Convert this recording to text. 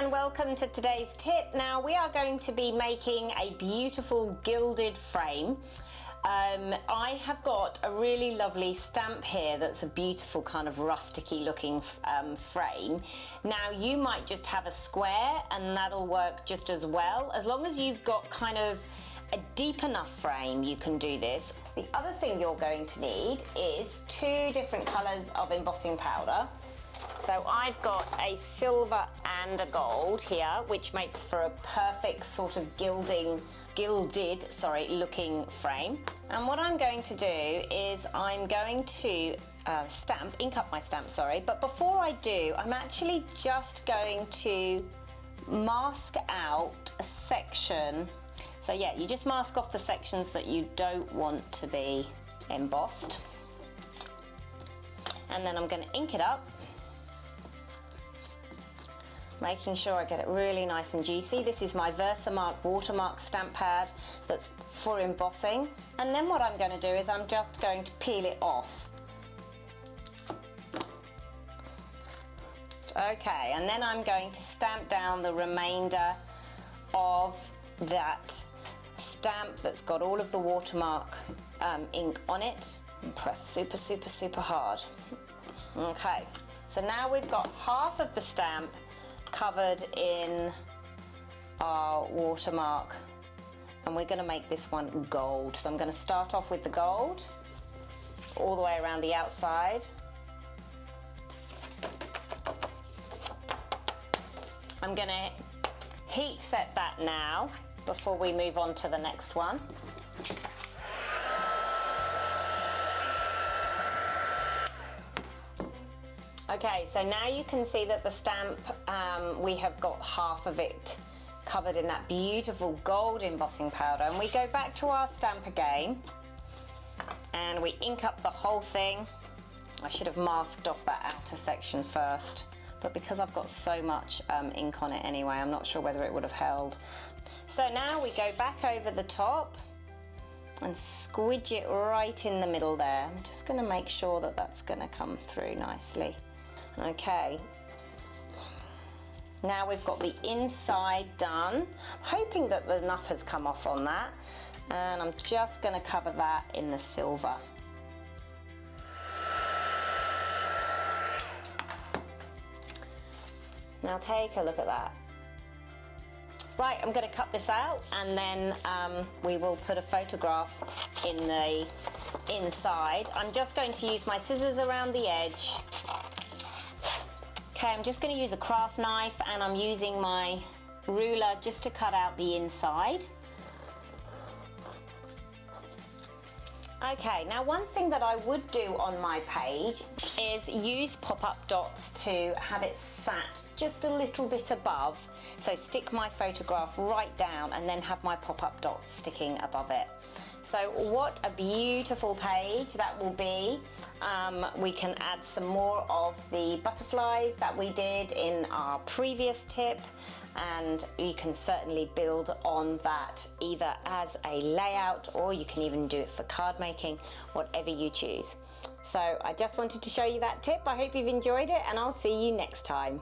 and welcome to today's tip. Now we are going to be making a beautiful gilded frame. I have got a really lovely stamp here that's a beautiful kind of rustic-y looking frame. Now you might just have a square and that'll work just as well. As long as you've got kind of a deep enough frame, you can do this. The other thing you're going to need is 2 different colours of embossing powder. So I've got a silver and a gold here, which makes for a perfect sort of gilded looking frame. And what I'm going to do is I'm going to ink up my stamp, but before I do, I'm actually just going to mask out a section. So yeah, you just mask off the sections that you don't want to be embossed. And then I'm going to ink it up, making sure I get it really nice and juicy. This is my Versamark watermark stamp pad that's for embossing. And then what I'm going to do is I'm just going to peel it off. Okay, and then I'm going to stamp down the remainder of that stamp that's got all of the watermark ink on it, and press super hard. Okay, so now we've got half of the stamp covered in our watermark, and we're going to make this one gold. So I'm going to start off with the gold all the way around the outside. I'm going to heat set that now before we move on to the next one. Okay, so now you can see that the stamp, we have got half of it covered in that beautiful gold embossing powder. And we go back to our stamp again and we ink up the whole thing. I should have masked off that outer section first, but because I've got so much ink on it anyway, I'm not sure whether it would have held. So now we go back over the top and squidge it right in the middle there. I'm just going to make sure that that's going to come through nicely. Okay, now we've got the inside done. I'm hoping that enough has come off on that, and I'm just going to cover that in the silver. Now take a look at that. Right, I'm going to cut this out and then we will put a photograph in the inside. I'm just going to use my scissors around the edge. Okay, I'm just going to use a craft knife and I'm using my ruler just to cut out the inside. Okay, now one thing that I would do on my page is use pop-up dots to have it sat just a little bit above. So stick my photograph right down and then have my pop-up dots sticking above it. So what a beautiful page that will be. We can add some more of the butterflies that we did in our previous tip, and you can certainly build on that either as a layout or you can even do it for card making, whatever you choose. So I just wanted to show you that tip. I hope you've enjoyed it and I'll see you next time.